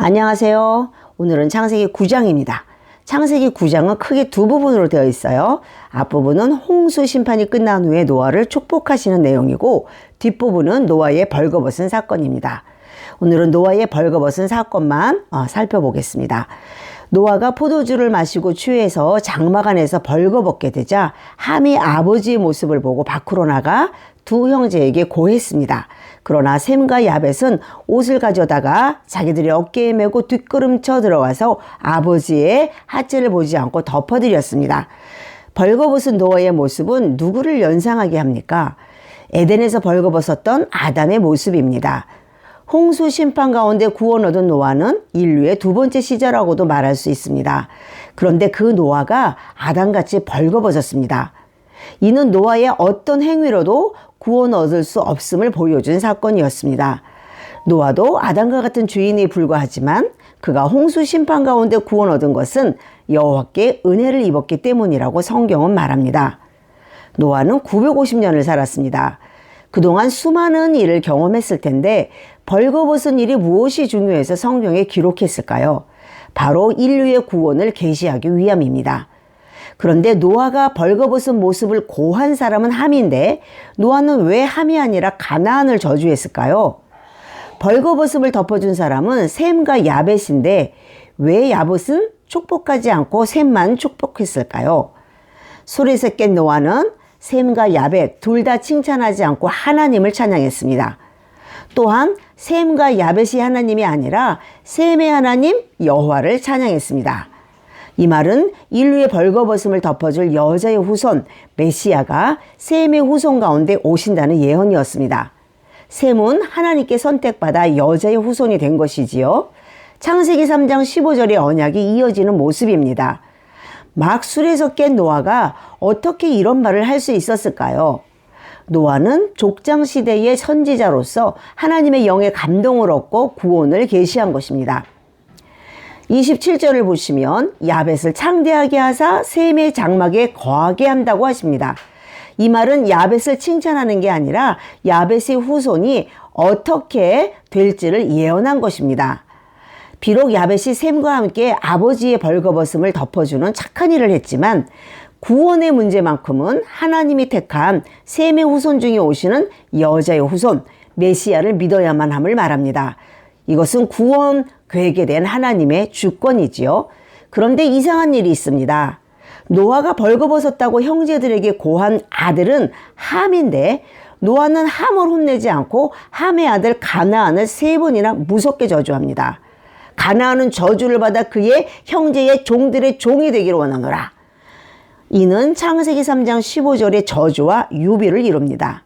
안녕하세요. 오늘은 창세기 9장입니다. 창세기 9장은 크게 두 부분으로 되어 있어요. 앞부분은 홍수 심판이 끝난 후에 노아를 축복하시는 내용이고, 뒷부분은 노아의 벌거벗은 사건입니다. 오늘은 노아의 벌거벗은 사건만 살펴보겠습니다. 노아가 포도주를 마시고 취해서 장막 안에서 벌거벗게 되자 함이 아버지의 모습을 보고 밖으로 나가 두 형제에게 고했습니다. 그러나 셈과 야벳은 옷을 가져다가 자기들의 어깨에 메고 뒷걸음쳐 들어가서 아버지의 하체를 보지 않고 덮어드렸습니다. 벌거벗은 노아의 모습은 누구를 연상하게 합니까? 에덴에서 벌거벗었던 아담의 모습입니다. 홍수 심판 가운데 구원 얻은 노아는 인류의 두 번째 시절이라고도 말할 수 있습니다. 그런데 그 노아가 아담같이 벌거벗었습니다. 이는 노아의 어떤 행위로도 구원 얻을 수 없음을 보여준 사건이었습니다. 노아도 아담과 같은 주인에 불과하지만 그가 홍수 심판 가운데 구원 얻은 것은 여호와께 은혜를 입었기 때문이라고 성경은 말합니다. 노아는 950년을 살았습니다. 그동안 수많은 일을 경험했을 텐데 벌거벗은 일이 무엇이 중요해서 성경에 기록했을까요? 바로 인류의 구원을 계시하기 위함입니다. 그런데 노아가 벌거벗은 모습을 고한 사람은 함인데 노아는 왜 함이 아니라 가나안을 저주했을까요? 벌거벗음을 덮어준 사람은 셈과 야벳인데 왜 야벳은 축복하지 않고 셈만 축복했을까요? 술에서 깬 노아는 셈과 야벳 둘 다 칭찬하지 않고 하나님을 찬양했습니다. 또한 셈과 야벳이 하나님이 아니라 셈의 하나님 여호와를 찬양했습니다. 이 말은 인류의 벌거벗음을 덮어줄 여자의 후손 메시아가 셈의 후손 가운데 오신다는 예언이었습니다. 셈은 하나님께 선택받아 여자의 후손이 된 것이지요. 창세기 3장 15절의 언약이 이어지는 모습입니다. 막 술에서 깬 노아가 어떻게 이런 말을 할 수 있었을까요? 노아는 족장시대의 선지자로서 하나님의 영의 감동을 얻고 구원을 계시한 것입니다. 27절을 보시면 야벳을 창대하게 하사 셈의 장막에 거하게 한다고 하십니다. 이 말은 야벳을 칭찬하는 게 아니라 야벳의 후손이 어떻게 될지를 예언한 것입니다. 비록 야벳이 셈과 함께 아버지의 벌거벗음을 덮어주는 착한 일을 했지만 구원의 문제만큼은 하나님이 택한 셈의 후손 중에 오시는 여자의 후손 메시아를 믿어야만 함을 말합니다. 이것은 구원 계획에 대한 하나님의 주권이지요. 그런데 이상한 일이 있습니다. 노아가 벌거벗었다고 형제들에게 고한 아들은 함인데 노아는 함을 혼내지 않고 함의 아들 가나안을 3번이나 무섭게 저주합니다. 가나안은 저주를 받아 그의 형제의 종들의 종이 되기를 원하노라. 이는 창세기 3장 15절의 저주와 유비를 이룹니다.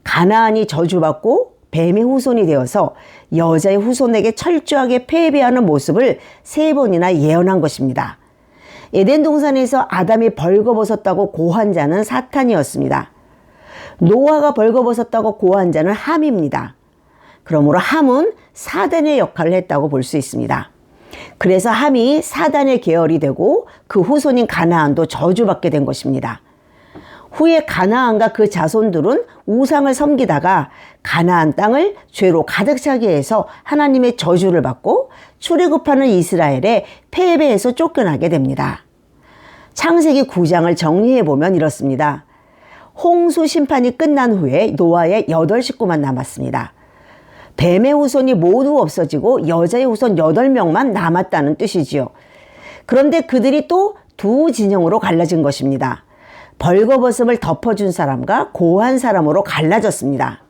가나안이 저주받고 뱀의 후손이 되어서 여자의 후손에게 철저하게 패배하는 모습을 3번이나 예언한 것입니다. 에덴 동산에서 아담이 벌거벗었다고 고한 자는 사탄이었습니다. 노아가 벌거벗었다고 고한 자는 함입니다. 그러므로 함은 사단의 역할을 했다고 볼 수 있습니다. 그래서 함이 사단의 계열이 되고 그 후손인 가나안도 저주받게 된 것입니다. 후에 가나안과 그 자손들은 우상을 섬기다가 가나안 땅을 죄로 가득 차게 해서 하나님의 저주를 받고 출애굽하는 이스라엘의 패배에서 쫓겨나게 됩니다. 창세기 9장을 정리해보면 이렇습니다. 홍수 심판이 끝난 후에 노아의 8식구만 남았습니다. 뱀의 후손이 모두 없어지고 여자의 후손 8명만 남았다는 뜻이지요. 그런데 그들이 또 두 진영으로 갈라진 것입니다. 벌거벗음을 덮어준 사람과 고한 사람으로 갈라졌습니다.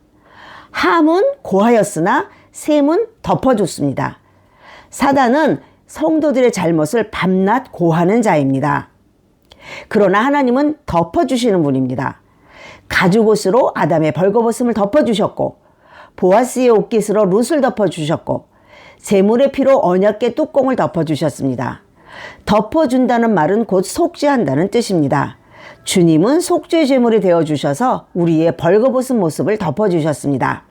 함은 고하였으나 셈은 덮어줬습니다. 사단은 성도들의 잘못을 밤낮 고하는 자입니다. 그러나 하나님은 덮어주시는 분입니다. 가죽옷으로 아담의 벌거벗음을 덮어주셨고 보아스의 옷깃으로 룻을 덮어주셨고 제물의 피로 언약궤 뚜껑을 덮어주셨습니다. 덮어준다는 말은 곧 속죄한다는 뜻입니다. 주님은 속죄 제물이 되어주셔서 우리의 벌거벗은 모습을 덮어주셨습니다.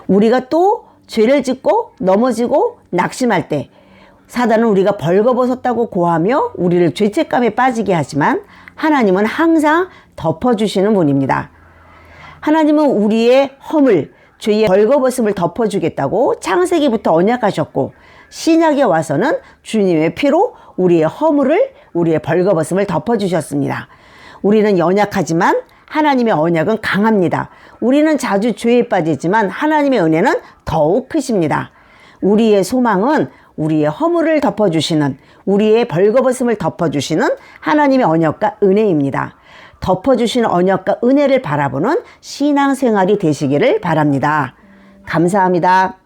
우리가 또 죄를 짓고 넘어지고 낙심할 때 사단은 우리가 벌거벗었다고 고하며 우리를 죄책감에 빠지게 하지만 하나님은 항상 덮어주시는 분입니다. 하나님은 우리의 허물, 죄의 벌거벗음을 덮어주겠다고 창세기부터 언약하셨고 신약에 와서는 주님의 피로 우리의 허물을, 우리의 벌거벗음을 덮어주셨습니다. 우리는 연약하지만 하나님의 언약은 강합니다. 우리는 자주 죄에 빠지지만 하나님의 은혜는 더욱 크십니다. 우리의 소망은 우리의 허물을 덮어주시는, 우리의 벌거벗음을 덮어주시는 하나님의 언약과 은혜입니다. 덮어주시는 언약과 은혜를 바라보는 신앙생활이 되시기를 바랍니다. 감사합니다.